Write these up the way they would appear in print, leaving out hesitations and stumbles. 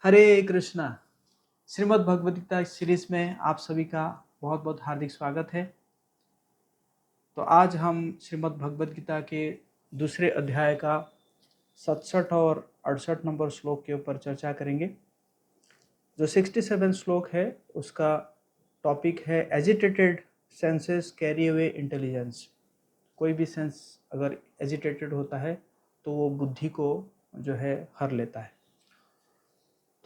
हरे Krishna. Shrimad Bhagavad Gita series में आप सभी का बहुत बहुत हार्दिक स्वागत है। तो आज हम श्रीमद् भगवद गीता के दूसरे अध्याय का 67 और 68 नंबर श्लोक के ऊपर चर्चा करेंगे। जो 67 श्लोक है उसका टॉपिक है agitated senses carry away intelligence. कोई भी सेंस अगर एजिटेटेड होता है तो वो बुद्धि को जो है हर लेता है।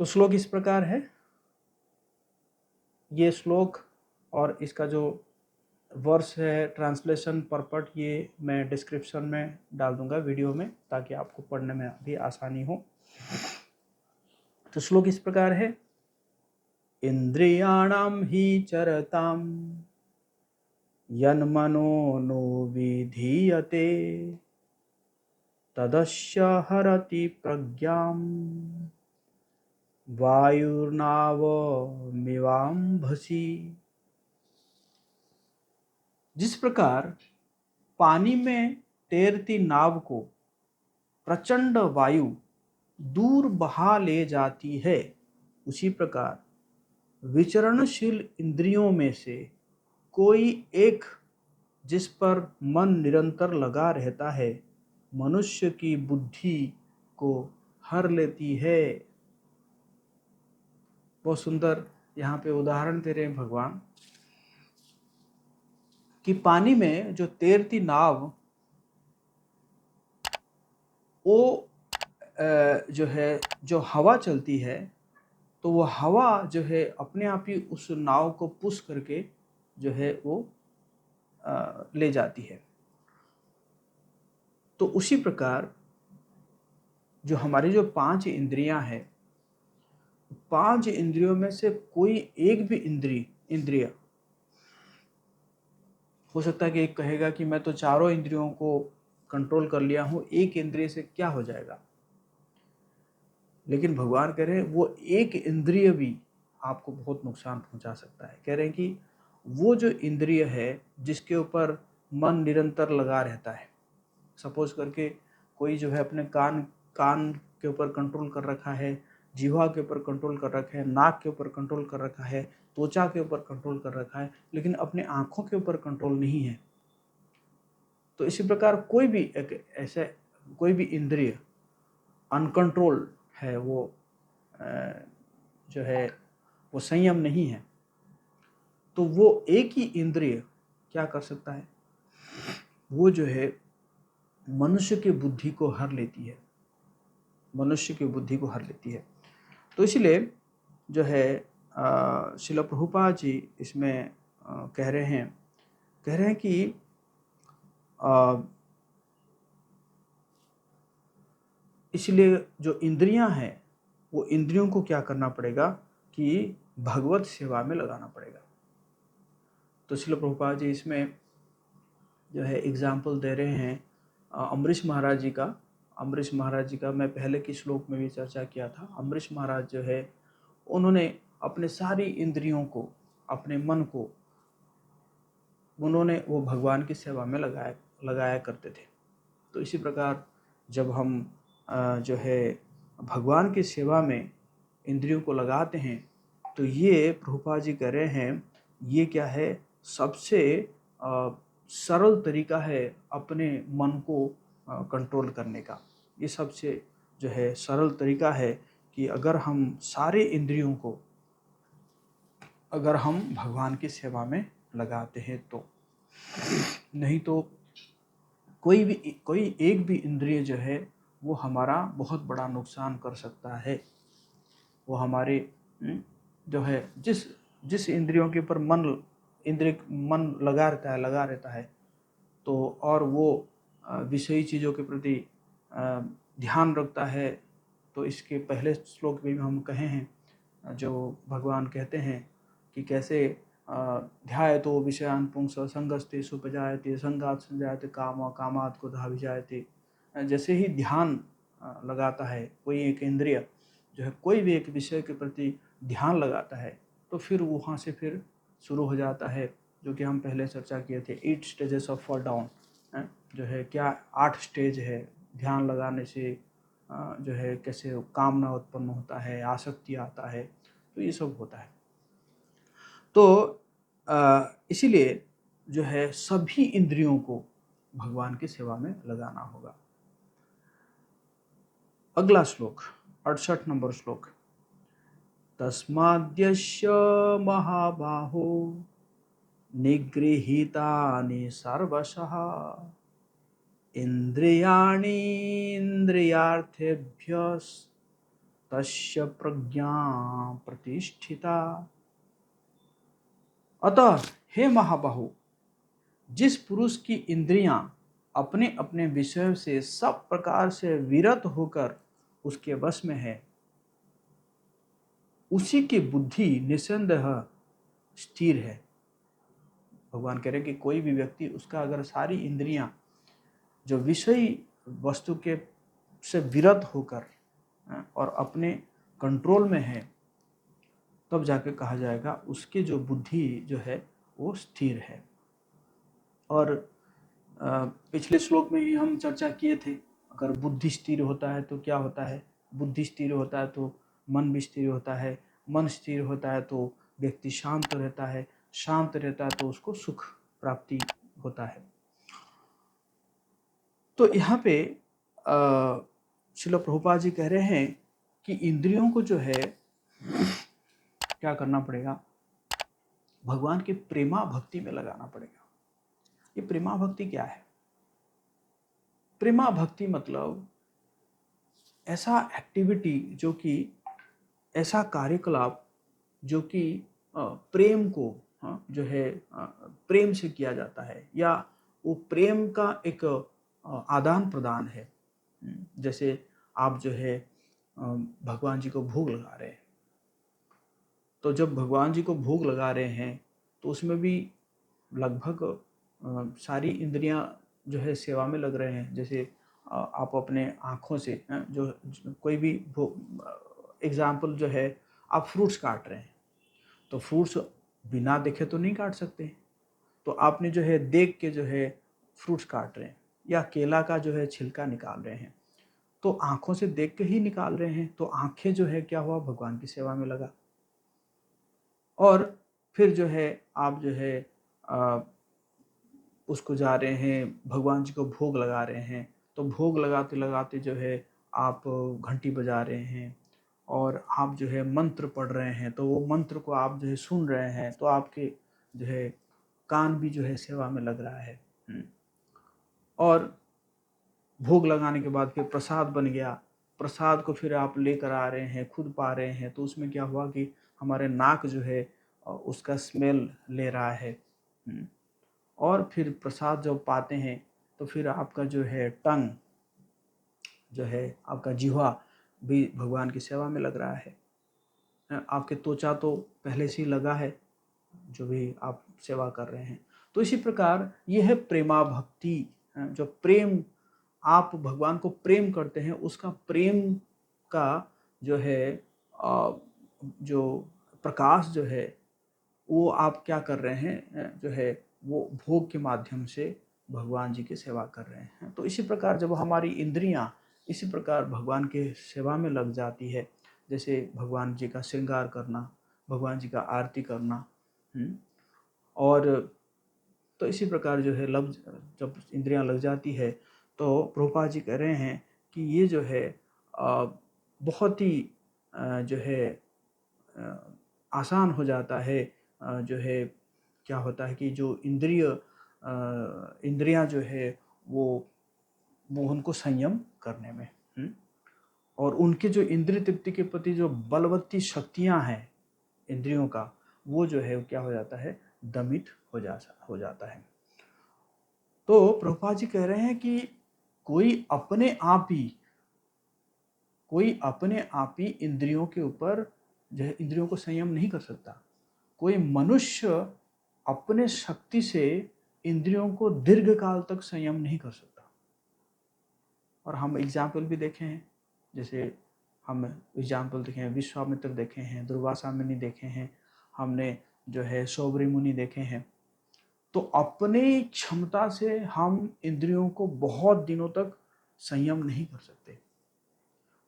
तो श्लोक इस प्रकार है। ये श्लोक और इसका जो वर्स है, ट्रांसलेशन परपट, ये मैं डिस्क्रिप्शन में डाल दूंगा वीडियो में, ताकि आपको पढ़ने में भी आसानी हो। तो श्लोक इस प्रकार है। इंद्रियाणाम ही चरताम यन्मनो नो विधीयते तदस्य हरति प्रज्ञाम वायुर्नावमिवाम्भसि। जिस प्रकार पानी में तैरती नाव को प्रचंड वायु दूर बहा ले जाती है, उसी प्रकार विचरणशील इंद्रियों में से कोई एक जिस पर मन निरंतर लगा रहता है, मनुष्य की बुद्धि को हर लेती है। बहुत सुंदर यहाँ पे उदाहरण दे रहे हैं भगवान कि पानी में जो तैरती नाव, वो जो है, जो हवा चलती है, तो वो हवा जो है अपने आप ही उस नाव को पुश करके जो है वो ले जाती है। तो उसी प्रकार जो हमारी जो 5 इंद्रियां हैं, 5 इंद्रियों में से कोई एक भी इंद्रिय हो सकता है कि एक कहेगा कि मैं तो चारों इंद्रियों को कंट्रोल कर लिया हूं, एक इंद्रिय से क्या हो जाएगा। लेकिन भगवान कह रहे हैं वो एक इंद्रिय भी आपको बहुत नुकसान पहुंचा सकता है। कह रहे हैं कि वो जो इंद्रिय है जिसके ऊपर मन निरंतर लगा रहता है, सपोज करके कोई जो है अपने कान के ऊपर कंट्रोल कर रखा है, जीवा के ऊपर कंट्रोल कर रखा है, नाक के ऊपर कंट्रोल कर रखा है, त्वचा के ऊपर कंट्रोल कर रखा है, लेकिन अपने आँखों के ऊपर कंट्रोल नहीं है। तो इसी प्रकार कोई भी एक ऐसे कोई भी इंद्रिय अनकंट्रोल्ड है, वो जो है वो संयम नहीं है, तो वो एक ही इंद्रिय क्या कर सकता है, वो जो है मनुष्य की बुद्धि को हर लेती है, मनुष्य की बुद्धि को हर लेती है। तो इसलिए जो है श्रील प्रभुपाद जी इसमें कह रहे हैं कि इसलिए जो इंद्रियां हैं, वो इंद्रियों को क्या करना पड़ेगा कि भगवत सेवा में लगाना पड़ेगा। तो श्रील प्रभुपाद जी इसमें जो है एग्जाम्पल दे रहे हैं अम्बरीश महाराज जी का। अम्बरीश महाराज जी का मैं पहले की श्लोक में भी चर्चा किया था। अम्बरीश महाराज जो है उन्होंने अपने सारी इंद्रियों को, अपने मन को, उन्होंने वो भगवान की सेवा में लगाया करते थे। तो इसी प्रकार जब हम जो है भगवान की सेवा में इंद्रियों को लगाते हैं, तो ये प्रभुपाद जी कह रहे हैं ये क्या है, सबसे सरल तरीका है अपने मन को कंट्रोल करने का। ये सबसे जो है सरल तरीका है कि अगर हम सारे इंद्रियों को अगर हम भगवान की सेवा में लगाते हैं तो। नहीं तो कोई एक भी इंद्रिय जो है वो हमारा बहुत बड़ा नुकसान कर सकता है। वो हमारे जो है जिस इंद्रियों के ऊपर मन लगा रहता है तो, और वो विषयी चीज़ों के प्रति ध्यान रखता है। तो इसके पहले श्लोक में भी हम कहे हैं, जो भगवान कहते हैं कि कैसे ध्यायतो विषयान् पुंसः संगस्ते सुपजायते संगात् संजायते काम कामात् क्रोधः विजायते। जैसे ही ध्यान लगाता है कोई एक इंद्रिय जो है, कोई भी एक विषय के प्रति ध्यान लगाता है, तो फिर वहाँ से फिर शुरू हो जाता है, जो कि हम पहले चर्चा किए थे, 8 स्टेजेस ऑफ फॉल डाउन। जो है क्या 8 स्टेज है ध्यान लगाने से जो है कैसे कामना उत्पन्न होता है, आसक्ति आता है, तो ये सब होता है। तो इसीलिए जो है सभी इंद्रियों को भगवान की सेवा में लगाना होगा। अगला श्लोक 68 नंबर श्लोक। तस्माद्यस्य महाबाहो निगृहीतानि सर्वशः इंद्रियार्थेभ्यस्तस्य प्रज्ञा प्रतिष्ठिता। अतः हे महाबाहु, जिस पुरुष की इंद्रियां अपने अपने विषय से सब प्रकार से विरत होकर उसके वश में है, उसी की बुद्धि निसंदेह स्थिर है। भगवान कह रहे हैं कि कोई भी व्यक्ति, उसका अगर सारी इंद्रियां जो विषय वस्तु के से विरत होकर और अपने कंट्रोल में है, तब जाके कहा जाएगा उसकी जो बुद्धि जो है वो स्थिर है। और पिछले श्लोक में ही हम चर्चा किए थे, अगर बुद्धि स्थिर होता है तो क्या होता है, बुद्धि स्थिर होता है तो मन भी स्थिर होता है, मन स्थिर होता है तो व्यक्ति शांत रहता है, शांत रहता है तो उसको सुख प्राप्ति होता है। तो यहाँ पे श्रील प्रभुपाद जी कह रहे हैं कि इंद्रियों को जो है क्या करना पड़ेगा, भगवान की प्रेमा भक्ति में लगाना पड़ेगा। ये प्रेमा भक्ति क्या है? प्रेमा भक्ति मतलब ऐसा एक्टिविटी जो कि ऐसा कार्यकलाप जो कि प्रेम को जो है प्रेम से किया जाता है, या वो प्रेम का एक आदान प्रदान है। जैसे आप जो है भगवान जी को भोग लगा रहे हैं, तो जब भगवान जी को भोग लगा रहे हैं तो उसमें भी लगभग सारी इंद्रियां जो है सेवा में लग रहे हैं। जैसे आप अपने आँखों से जो कोई भी एग्जाम्पल जो है, आप फ्रूट्स काट रहे हैं तो फ्रूट्स बिना देखे तो नहीं काट सकते, तो आपने जो है देख के जो है फ्रूट्स काट रहे हैं, या केला का जो है छिलका निकाल रहे हैं तो आँखों से देख के ही निकाल रहे हैं, तो आँखें जो है क्या हुआ, भगवान की सेवा में लगा। और फिर जो है आप जो है उसको जा रहे हैं, भगवान जी को भोग लगा रहे हैं, तो भोग लगाते लगाते जो है आप घंटी बजा रहे हैं और आप जो है मंत्र पढ़ रहे हैं, तो वो मंत्र को आप जो है सुन रहे हैं, तो आपके जो है कान भी जो है सेवा में लग रहा है। और भोग लगाने के बाद फिर प्रसाद बन गया, प्रसाद को फिर आप लेकर आ रहे हैं, खुद पा रहे हैं, तो उसमें क्या हुआ कि हमारे नाक जो है उसका स्मेल ले रहा है। और फिर प्रसाद जब पाते हैं तो फिर आपका जो है टंग जो है, आपका जिह्वा भी भगवान की सेवा में लग रहा है। आपके त्वचा तो पहले से ही लगा है जो भी आप सेवा कर रहे हैं। तो इसी प्रकार यह है प्रेमा भक्ति। जो प्रेम आप भगवान को प्रेम करते हैं, उसका प्रेम का जो है जो प्रकाश जो है वो आप क्या कर रहे हैं, जो है वो भोग के माध्यम से भगवान जी की सेवा कर रहे हैं। तो इसी प्रकार जब हमारी इंद्रियां इसी प्रकार भगवान के सेवा में लग जाती है, जैसे भगवान जी का श्रृंगार करना, भगवान जी का आरती करना, और तो इसी प्रकार जो है जब इंद्रियां लग जाती है, तो प्रभुपाद जी कह रहे हैं कि ये जो है बहुत ही जो है आसान हो जाता है। जो है क्या होता है कि जो इंद्रियां जो है वो उनको संयम करने में, और उनके जो इंद्रिय तृप्ति के प्रति जो बलवत्ती शक्तियां हैं इंद्रियों का, वो जो है क्या हो जाता है, दमित हो जाता है। तो प्रभुपाद जी कह रहे हैं कि कोई अपने आप ही इंद्रियों के ऊपर जो है इंद्रियों को संयम नहीं कर सकता। कोई मनुष्य अपने शक्ति से इंद्रियों को दीर्घ काल तक संयम नहीं कर सकता। और हम एग्जाम्पल भी देखे हैं, जैसे हम एग्जाम्पल देखे हैं, विश्वामित्र देखे हैं, दुर्वासा मुनि देखे हैं, हमने जो है सौबरी मुनि देखे हैं। तो अपने क्षमता से हम इंद्रियों को बहुत दिनों तक संयम नहीं कर सकते।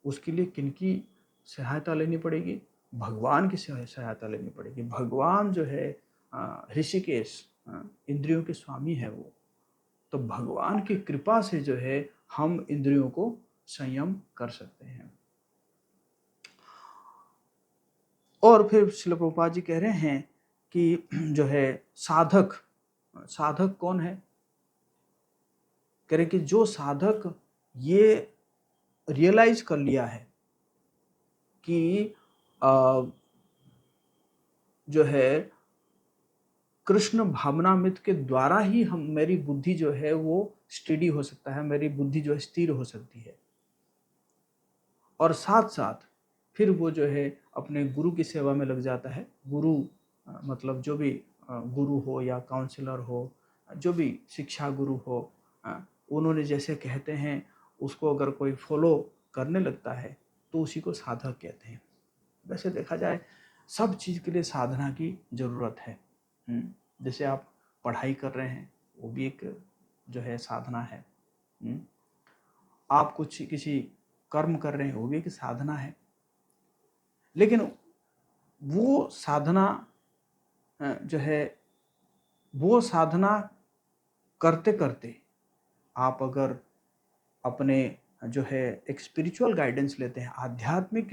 उसके लिए किनकी सहायता लेनी पड़ेगी? भगवान की सहायता लेनी पड़ेगी। भगवान जो है ऋषिकेश इंद्रियों के स्वामी है वो। तो भगवान की कृपा से जो है हम इंद्रियों को संयम कर सकते हैं। और फिर श्रील प्रभुपाद जी कह रहे हैं कि जो है साधक, साधक कौन है? कह रहे कि जो साधक ये रियलाइज कर लिया है कि जो है कृष्ण भावनामृत के द्वारा ही हम मेरी बुद्धि जो है वो स्टेडी हो सकता है, मेरी बुद्धि जो है स्थिर हो सकती है। और साथ साथ फिर वो जो है अपने गुरु की सेवा में लग जाता है। गुरु मतलब जो भी गुरु हो या काउंसलर हो, जो भी शिक्षा गुरु हो, उन्होंने जैसे कहते हैं उसको अगर कोई फॉलो करने लगता है तो उसी को साधक कहते हैं। वैसे देखा जाए सब चीज़ के लिए साधना की ज़रूरत है। जैसे आप पढ़ाई कर रहे हैं वो भी एक जो है साधना है। आप कुछ किसी कर्म कर रहे हैं वो भी एक साधना है। लेकिन वो साधना जो है वो साधना करते करते आप अगर अपने जो है एक स्पिरिचुअल गाइडेंस लेते हैं, आध्यात्मिक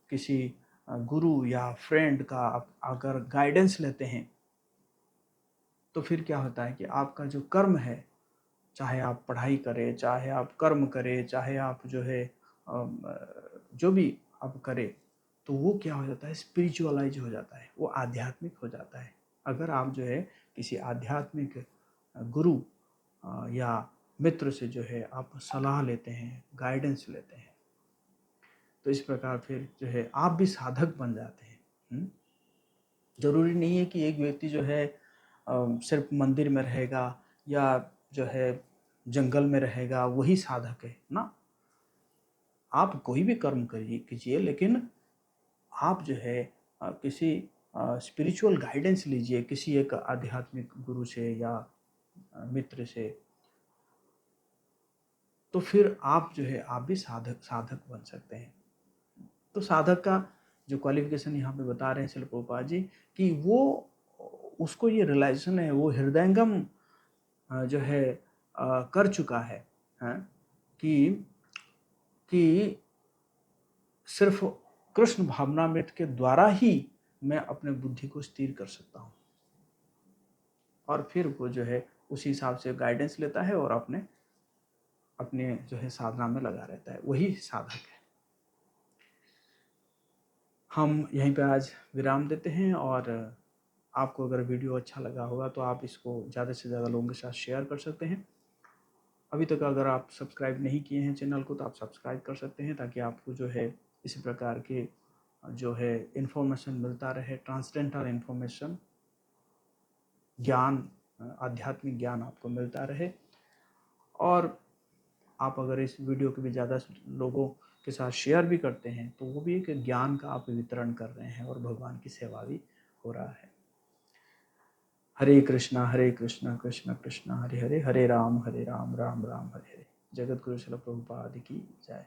किसी गुरु या फ्रेंड का आप अगर गाइडेंस लेते हैं तो फिर क्या होता है कि आपका जो कर्म है, चाहे आप पढ़ाई करें, चाहे आप कर्म करें, चाहे आप जो है जो भी आप करें, तो वो क्या हो जाता है? स्पिरिचुअलाइज हो जाता है, वो आध्यात्मिक हो जाता है। अगर आप जो है किसी आध्यात्मिक गुरु या मित्र से जो है आप सलाह लेते हैं, गाइडेंस लेते हैं, तो इस प्रकार फिर जो है आप भी साधक बन जाते हैं। जरूरी नहीं है कि एक व्यक्ति जो है सिर्फ मंदिर में रहेगा या जो है जंगल में रहेगा वही साधक है ना। आप कोई भी कर्म करिए कीजिए, लेकिन आप जो है किसी स्पिरिचुअल गाइडेंस लीजिए किसी एक आध्यात्मिक गुरु से या मित्र से, तो फिर आप जो है आप भी साधक साधक बन सकते हैं। तो साधक का जो क्वालिफिकेशन यहाँ पे बता रहे हैं श्रील प्रभुपाद जी कि वो उसको ये रियलाइजेशन है, वो हृदयंगम जो है कर चुका है, कि सिर्फ कृष्ण भावनामृत के द्वारा ही मैं अपने बुद्धि को स्थिर कर सकता हूँ। और फिर वो जो है उसी हिसाब से गाइडेंस लेता है और अपने जो है साधना में लगा रहता है, वही साधक है। हम यहीं पे आज विराम देते हैं, और आपको अगर वीडियो अच्छा लगा होगा तो आप इसको ज़्यादा से ज़्यादा लोगों के साथ शेयर कर सकते हैं। अभी तक अगर आप सब्सक्राइब नहीं किए हैं चैनल को तो आप सब्सक्राइब कर सकते हैं, ताकि आपको जो है इसी प्रकार के जो है इन्फॉर्मेशन मिलता रहे, ट्रांसडेंटल इन्फॉर्मेशन, ज्ञान, आध्यात्मिक ज्ञान आपको मिलता रहे। और आप अगर इस वीडियो को भी ज़्यादा लोगों के साथ शेयर भी करते हैं तो वो भी एक ज्ञान का आप वितरण कर रहे हैं और भगवान की सेवा भी हो रहा है। हरे कृष्णा कृष्ण कृष्ण हरे हरे, हरे राम राम राम हरे हरे। जगत गुरु श्रील प्रभुपाद की जय।